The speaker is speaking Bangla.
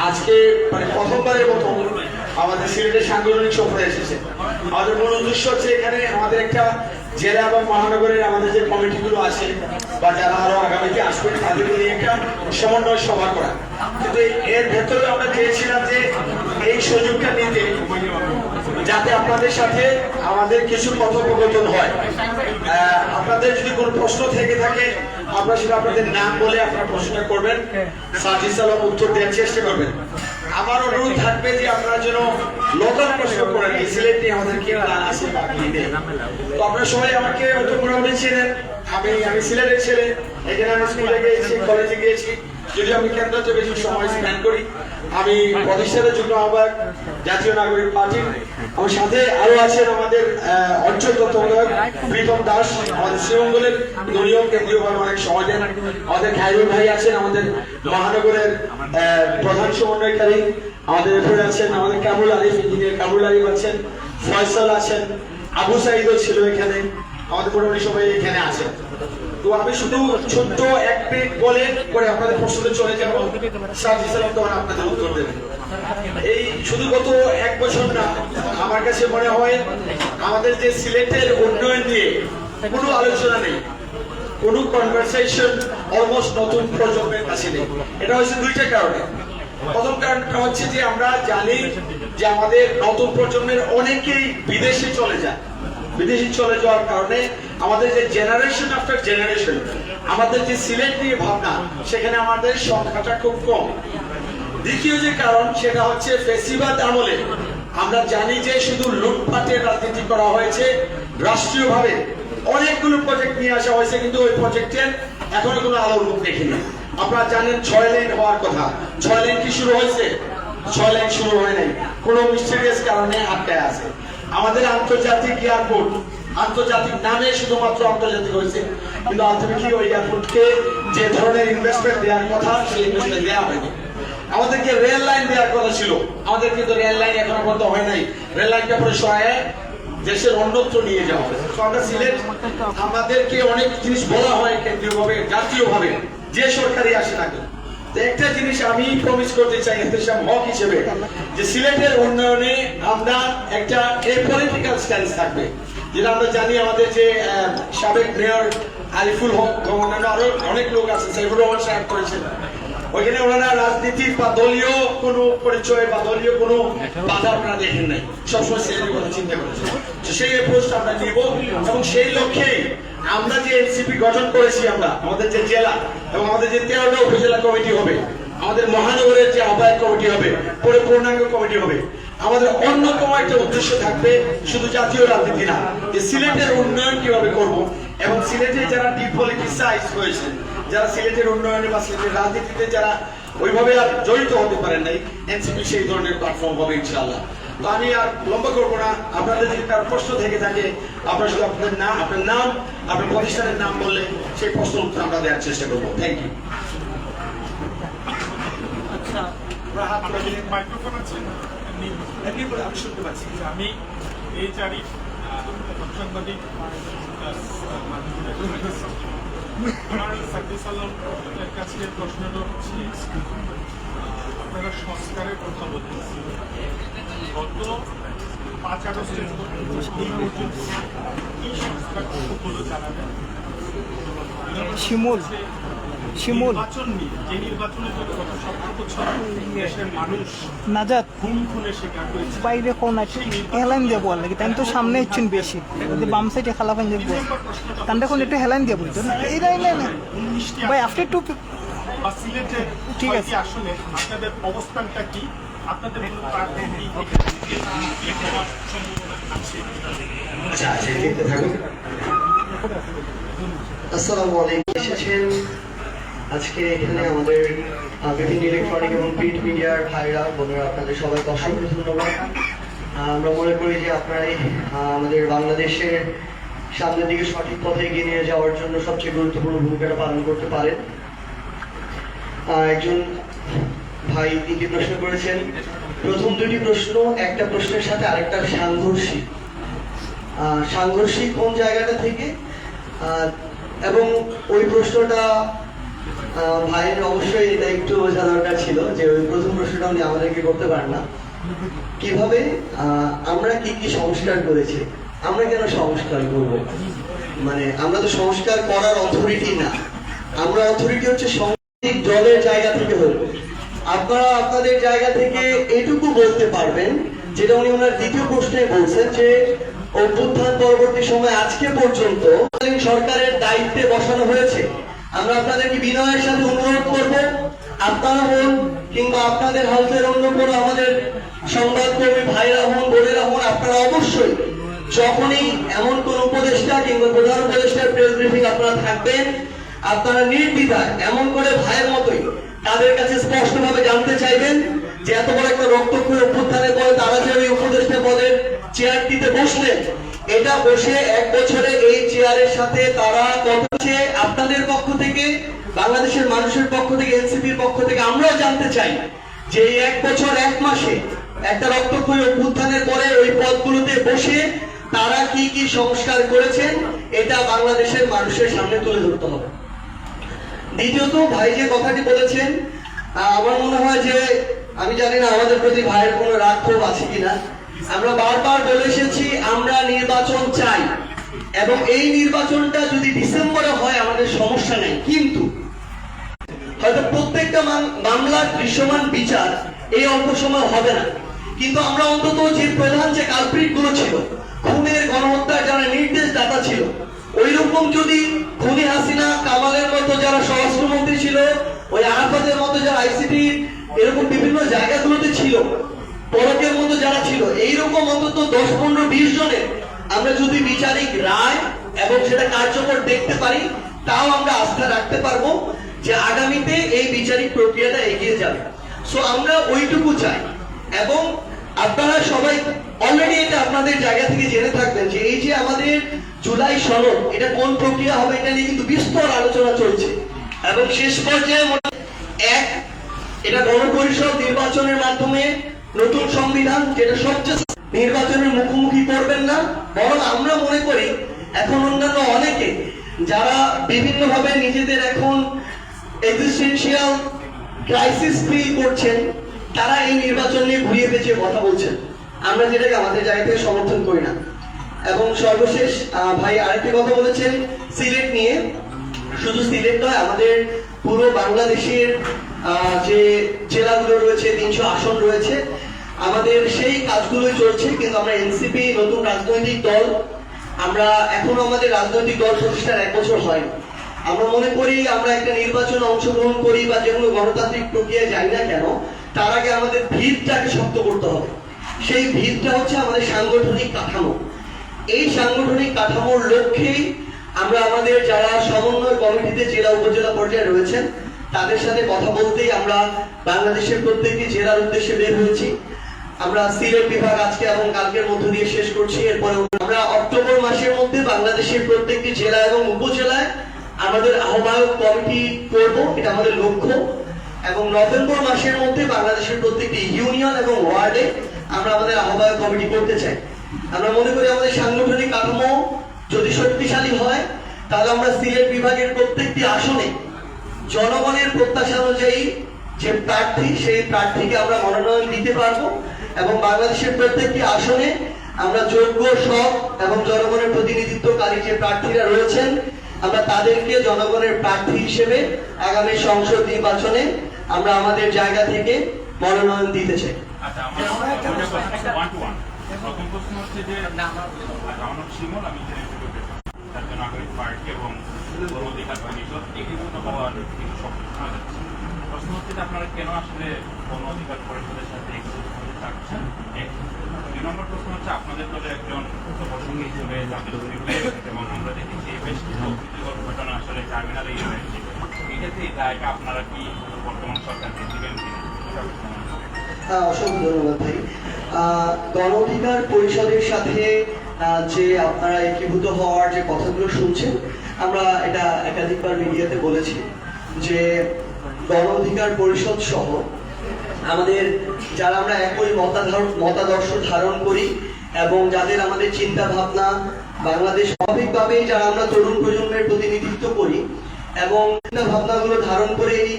আজকে মানে প্রথমবারের মতো আমাদের সিলেটের সাংগঠনিক সফরে এসেছে। আমাদের মূল উদ্দেশ্য হচ্ছে এখানে আমাদের একটা জেলা এবং মহানগরের আমাদের যে কমিটিগুলো আছে বা যারা আরো আগামীতে আসবেন তাদের নিয়ে একটা সমন্বয় সভা করা। কিন্তু এর ভেতরে আমরা চেয়েছিলাম যে এই সুযোগটা নিতে যাতে আপনাদের সাথে আমাদের কিছু কথোপকথন হয়। আপনাদের যদি কোনো প্রশ্ন থেকে থাকে আপনারা সেটা আপনাদের নাম বলে আপনারা প্রশ্নটা করবেন, সাজিদ সালাম উত্তর দেওয়ার চেষ্টা করবেন। আমার অনুরোধ থাকবে যে আপনারা যেন লোকাল প্রশ্ন করেন, সিলেট নিয়ে আমাদের কি প্ল্যান আছে বা কি নেই। তো আপনারা সবাই আমাকে হয়তো মোটামুটি চেনেন, আমি সিলেটের ছেলে, এখানে আমি স্কুলে গিয়েছি, কলেজে গিয়েছি, যদি আমি কেন্দ্রতে বেশি সময় স্পেন্ড করি। আমি প্রতিষ্ঠানের যুগ্ম আহ্বায়ক জাতীয় নাগরিক পার্টির। আমার সাথে আরো আছেন আমাদের অঞ্চল তত্ত্বাবধায়ক প্রীতম দাস, আমাদের শ্রীমঙ্গলের দলীয় কেন্দ্রীয়ভাবে অনেক সময় দেন। আমাদের খায়রুল ভাই আছেন, আমাদের মহানগরের প্রধান সমন্বয়কারী। আমাদের এরপরে আছেন আমাদের কামরুল আরিফ, ইঞ্জিনিয়ার কামরুল আরিফ আছেন, ফয়সাল আছেন, আবু সাইদও ছিল এখানে, আমাদের মোটামুটি সবাই এখানে আছেন। তো আমি শুধু ছোট্ট এক মিনিট বলে করে আপনাদের প্রশ্নে চলে যাবো, সাজিদ সালাম তখন আপনাদের উত্তর দেবেন। এই শুধু গত এক বছর না, আমার কাছে মনে হয় আমাদের যে সিলেটের উন্নয়ন নিয়ে কোনো আলোচনা নেই, কোনো কনভারসেশন অলমোস্ট নতুন প্রজন্মের কাছে নেই। এটা হচ্ছে দুইটা কারণে। প্রথম কারণটা হচ্ছে যে আমরা জানি যে আমাদের নতুন প্রজন্মের অনেকেই বিদেশে চলে যায়। বিদেশে চলে যাওয়ার কারণে আমাদের যে জেনারেশন আফটার জেনারেশন আমাদের যে সিলেট নিয়ে ভাবনা সেখানে আমাদের সংখ্যাটা খুব কম। দ্বিতীয় যে কারণ সেটা হচ্ছে ফেসিবাদ আমলে আমরা জানি যে শুধু লুটপাটের রাজনীতি করা হয়েছে। রাষ্ট্রীয়ভাবে অনেকগুলো প্রজেক্ট নিয়ে আসা হয়েছে, কিন্তু ওই প্রজেক্টের এখনো কোনো আলোর মুখ দেখিনি। আপনারা জানেন 6 লেন হওয়ার কথা, 6 লেন কি শুরু হয়েছে? 6 লেন শুরু হয় নাই, কোনো মিস্টেরিয়াস কারণে আটকায় আছে। আমাদের আন্তর্জাতিক এয়ারপোর্ট আন্তর্জাতিক নামে শুধুমাত্র আন্তর্জাতিক হয়েছে, কিন্তু আলটিমেটলি ওই এয়ারপোর্টকে যে ধরনের ইনভেস্টমেন্ট দেওয়ার কথা সেই ইনভেস্টমেন্ট দেওয়া হয়নি। আমাদেরকে রেল লাইন দেওয়ার কথা ছিল, আমাদের কিন্তু রেল লাইন এখনো পর্যন্ত হয় নাই। রেল লাইনটা পরে সহায় দেশের অন্যত্র নিয়ে যাওয়া হবে। আমরা সিলেট আমাদেরকে অনেক জিনিস বলা হয় কেন্দ্রীয়ভাবে জাতীয়ভাবে যে সরকারি আসে না কেন। একটা জিনিস আমি প্রমিস করতে চাই হক হিসেবে যে সিলেটের উন্নয়নে আমরা একটা পলিটিক্যাল স্ট্যান্স থাকবে, যেটা আমরা জানি আমাদের যে সাবেক মেয়র আরিফুল হক, আরো অনেক লোক আছে, সাইফুর রহমান সাহেব করেছেন। ওইখানে ওনারা রাজনীতির বা দলীয় কোনো পরিচয় বা দলীয় কোনো বাধা আপনারা দেখেন নাই, সবসময় সিলেটের কথা চিন্তা করেছেন। সেই অ্যাপ্রোচটা আমরা নিব এবং সেই লক্ষ্যেই আমরা যে এনসিপি গঠন করেছি, আমরা আমাদের যে জেলা এবং আমাদের যে 13টা উপজেলা কমিটি হবে, আমাদের মহানগরের যে আহ্বায়ক কমিটি হবে, পরে পূর্ণাঙ্গ কমিটি হবে, আমাদের অন্যতম একটা উদ্দেশ্য থাকবে শুধু জাতীয় রাজনীতি না, যে সিলেটের উন্নয়ন কিভাবে করব। এবং সিলেটে যারা ডিপলিটিসাইজ হয়েছে, যারা সিলেটের উন্নয়নে বা সিলেটের রাজনীতিতে যারা ওইভাবে আর জড়িত হতে পারেন নাই, এনসিপি সেই ধরনের প্ল্যাটফর্ম হবে ইনশাআল্লাহ। তো আমি আর লম্বা করবো না, আপনাদের যদি কারো প্রশ্ন থেকে থাকে আপনারা শুধু আপনার নাম, আপনার প্রতিষ্ঠানের নাম বললে সেই প্রশ্ন উত্তর আমরা দেওয়ার চেষ্টা করবো। Thank you. মাইক্রোফোন আছে, আমি শুনতে পাচ্ছি। আমি এই চারি সাংবাদিক আমার সাকিব সালামের কাছে প্রশ্নটা হচ্ছে, আপনারা সংস্কারের কথা বলতেছি, গত 5 আগস্টের কি সংস্কার হলো জানাবেন? শিমুল যে নির্বাচনের জন্য গত 17 বছর দেশের মানুষ নাজাত খুনে শিকার হয়েছে, বাইরে কোন আছে হেলাইন দিয়ে বল নাকি তাই তো সামনে ইচ্ছুন বেশি যদি বাম সাইডে খেলাফান যে বল তান দেখুন একটু হেলাইন দিয়ে বলতো না এই লাইন ভাই আফটার টু সিলেটে ঠিক আছে। আসলে আপনাদের অবস্থানটা কি? আপনাদের আসসালামু আলাইকুম। এসেছেন আজকে এখানে আমাদের বিভিন্ন ইলেকট্রনিক এবং প্রিন্ট মিডিয়ার ভাইরা বোনেরা, আপনাদের সবাইকে অসংখ্য ধন্যবাদ। আমরা মনে করি যে আপনারাই আমাদের বাংলাদেশের সামনের দিকে সঠিক পথে এগিয়ে নিয়ে যাওয়ার জন্য সবচেয়ে গুরুত্বপূর্ণ ভূমিকাটা পালন করতে পারেন। একজন ভাই 3টি প্রশ্ন করেছেন। প্রথম 2টি প্রশ্ন একটা প্রশ্নের সাথে আরেকটা সাংঘর্ষিক কোন জায়গাটা থেকে, এবং ওই প্রশ্নটা ভাইয়ের অবশ্যই এটা একটু বোঝা দরকার ছিল যে ওই প্রথম প্রশ্নটা উনি আমাদেরকে করতে পারেন না। কিভাবে আমরা কি কি সংস্কার করেছি, আমরা কেন সংস্কার করব? মানে আমরা তো সংস্কার করার অথরিটি না, আমরা অথরিটি হচ্ছে সাংস্কৃতিক দলের জায়গা থেকে হলো। আপনারা আপনাদের জায়গা থেকে এটুকু বলতে পারবেন যেটা উনি ওনার দ্বিতীয় প্রশ্নে বলছেন যে অভ্যুত্থান পরবর্তী সময় আজকে পর্যন্ত সরকারের দায়িত্বে বসানো হয়েছে। আমরা আপনাদেরকে বিনয়ের সাথে অনুরোধ করব, আপনারা হন কিংবা আপনাদের হাউসের অন্য কোনো আমাদের সংবাদকর্মী ভাইরা হন, বোনেরা হন, আপনারা অবশ্যই যখনই এমন কোন উপদেষ্টা কিংবা প্রধান উপদেষ্টার প্রেস ব্রিফিং আপনারা থাকবেন, আপনারা নির্দ্বিধায় এমন করে ভাইয়ের মতোই তাদের কাছে স্পষ্টভাবে জানতে চাইবেন যে এত বড় একটা রক্তক্ষয়ী অভ্যুত্থানের পরে তারা যে ওই উপদেষ্টা পদের চেয়ারটিতে বসলেন, এটা বসে 1 বছরে এই চেয়ারের সাথে তারা কতছে আপনাদের পক্ষ থেকে, বাংলাদেশের মানুষের পক্ষ থেকে, এনসিপির পক্ষ থেকে আমরাও জানতে চাই যে এই 1 বছর 1 মাসে একটা রক্তক্ষয়ী অভ্যুত্থানের পরে ওই পদগুলোতে বসে তারা কি কি সংস্কার করেছেন, এটা বাংলাদেশের মানুষের সামনে তুলে ধরতে হবে। দ্বিতীয়ত ভাই যে কথাটি বলেছেন, আমার মনে হয় যে আমি জানি না আমাদের প্রতি ভাইয়ের কোনো রাগ ক্ষোভ আছে কিনা, আমরা বারবার বলে এসেছি আমরা নির্বাচন চাই এবং এই নির্বাচনটা যদি ডিসেম্বরে হয় আমাদের সমস্যা নেই, কিন্তু হয়তো প্রত্যেকটা মামলার দৃশ্যমান বিচার এই অল্প সময় হবে না, কিন্তু আমরা অন্তত যে প্রধান যে কালপ্রিট গুলো ছিল, খুনের গণহত্যার যারা নির্দেশদাতা ছিল, ওই রকম যদি খুনি হাসিনা, কামালের মতো যারা স্বরাষ্ট্রমন্ত্রী ছিল, ওই আরাফাতের মতো যারা আইসিটি এরকম বিভিন্ন জায়গাগুলোতে ছিল, পরকের মতো যারা ছিল, এইরকম অন্তত 10-15-20 জনের আমরা যদি বিচারিক রায় এবং সেটা কার্যকর দেখতে পারি, তাও আমরা আস্থা রাখতে পারবো যে আগামীতে এই বিচারিক প্রক্রিয়াটা এগিয়ে যাবে। সো আমরা ওইটুকু চাই এবং আপনারা সবাই অলরেডি এটা আপনাদের জায়গা থেকে জেনে থাকবেন যে এই যে আমাদের জুলাই সনদ, এটা কোন প্রক্রিয়া হবে এটা নিয়ে কিন্তু বিস্তর আলোচনা চলছে এবং শেষ পর্যায়ে এক এটা গণপরিষদ নির্বাচনের মাধ্যমে নতুন সংবিধান, যেটা সবচেয়ে নির্বাচনের মুখোমুখি করবেন না, বরং আমরা মনে করি এখন অন্যান্য অনেকে যারা বিভিন্ন ভাবে নিজেদের এখন এক্সিস্টেন্সিয়াল ক্রাইসিস ফিল করছেন, তারা এই নির্বাচন নিয়ে ঘুরিয়ে পেঁচিয়ে কথা বলছেন, আমরা যেটাকে আমাদের জায়গা থেকে সমর্থন করি না। এবং সর্বশেষ ভাই আরেকটি কথা বলেছেন সিলেট নিয়ে, শুধু সিলেট নয়, আমাদের পুরো বাংলাদেশের যে জেলাগুলো রয়েছে, 300 আসন রয়েছে, আমাদের সেই কাজগুলোই চলছে। কিন্তু আমরা এনসিপি নতুন রাজনৈতিক দল, আমরা এখনো আমাদের রাজনৈতিক দল প্রতিষ্ঠার 1 বছর হয়নি। আমরা মনে করি আমরা একটা নির্বাচনে অংশগ্রহণ করি বা যে কোনো গণতান্ত্রিক প্রক্রিয়ায় যাই না কেন, তার আগে আমাদের ভিতটাকে শক্ত করতে হবে। সেই ভিতটা হচ্ছে আমাদের সাংগঠনিক কাঠামো। এই সাংগঠনিক কাঠামোর লক্ষ্যেই আমরা আমাদের যারা সমন্বয় কমিটিতে জেলা উপজেলা পর্যায়ে রয়েছেন তাদের সাথে কথা বলতেই আমরা বাংলাদেশের প্রত্যেকটি জেলার উদ্দেশ্যে বের হয়েছি। আমরা সিলেট বিভাগ আজকে এবং কালকের মধ্য দিয়ে শেষ করছি। এরপরে আমরা অক্টোবর মাসের মধ্যে বাংলাদেশের প্রত্যেকটি জেলা এবং উপজেলায় আমাদের আহ্বায়ক কমিটি করব, এটা আমাদের লক্ষ্য। এবং নভেম্বর মাসের মধ্যে বাংলাদেশের প্রত্যেকটি ইউনিয়ন এবং ওয়ার্ডে আমরা আমাদের আহ্বায়ক কমিটি করতে চাই। আমরা মনে করি আমাদের সাংগঠনিক কাঠামো যদি শক্তিশালী হয়, তাহলে আমরা সিলেট বিভাগের প্রত্যেকটি আসনে জনগণের প্রত্যাশা অনুযায়ী যে প্রার্থী, সেই প্রার্থীকে আমরা মনোনয়ন দিতে পারবো এবং বাংলাদেশের প্রত্যেকটি আসনে আমরা যোগ্য, সৎ এবং জনগণের প্রতিনিধিত্বকারী যে প্রার্থীরা রয়েছেন, আমরা তাদেরকে জনগণের প্রার্থী হিসেবে আগামী সংসদ নির্বাচনে আমরা আমাদের জায়গা থেকে মনোনয়ন দিতে চাই। আচ্ছা, প্রথম প্রশ্ন হচ্ছে যে আমার শিমল, আমি জাতীয় নাগরিক পার্টি এবং গণ অধিকার পরিষদ একীভূত হওয়ার কিছু সম্ভাবনা যাচ্ছে। প্রশ্ন হচ্ছে যে আপনারা কেন আসলে গণ অধিকার পরিষদের সাথে একীভূত হতে চাচ্ছেন। 2 নম্বর প্রশ্ন হচ্ছে আপনাদের দলে একজন প্রসঙ্গী হিসেবে জাতীয় এবং আমরা দেখেছি বেশ কিছু অপ্রীতিকর ঘটনা আসলে টার্মিনালে হয়েছে। এটাতে দায়টা আপনারা কি বর্তমান সরকারকে দিবেন কিনা? অসংখ্য ধন্যবাদ ভাই। গণ অধিকার পরিষদের সাথে যে আপনারা একীভূত হওয়ার যে কথাগুলো শুনছেন, আমরা এটা একাধিকবার মিডিয়াতে বলেছি যে গণ অধিকার পরিষদ সহ আমাদের যারা আমরা একই মতাদর্শ ধারণ করি এবং যাদের আমাদের চিন্তা ভাবনা বাংলাদেশ স্বাভাবিকভাবেই যারা আমরা তরুণ প্রজন্মের প্রতিনিধিত্ব করি, এবং চিন্তা ভাবনাগুলো ধারণ করে এই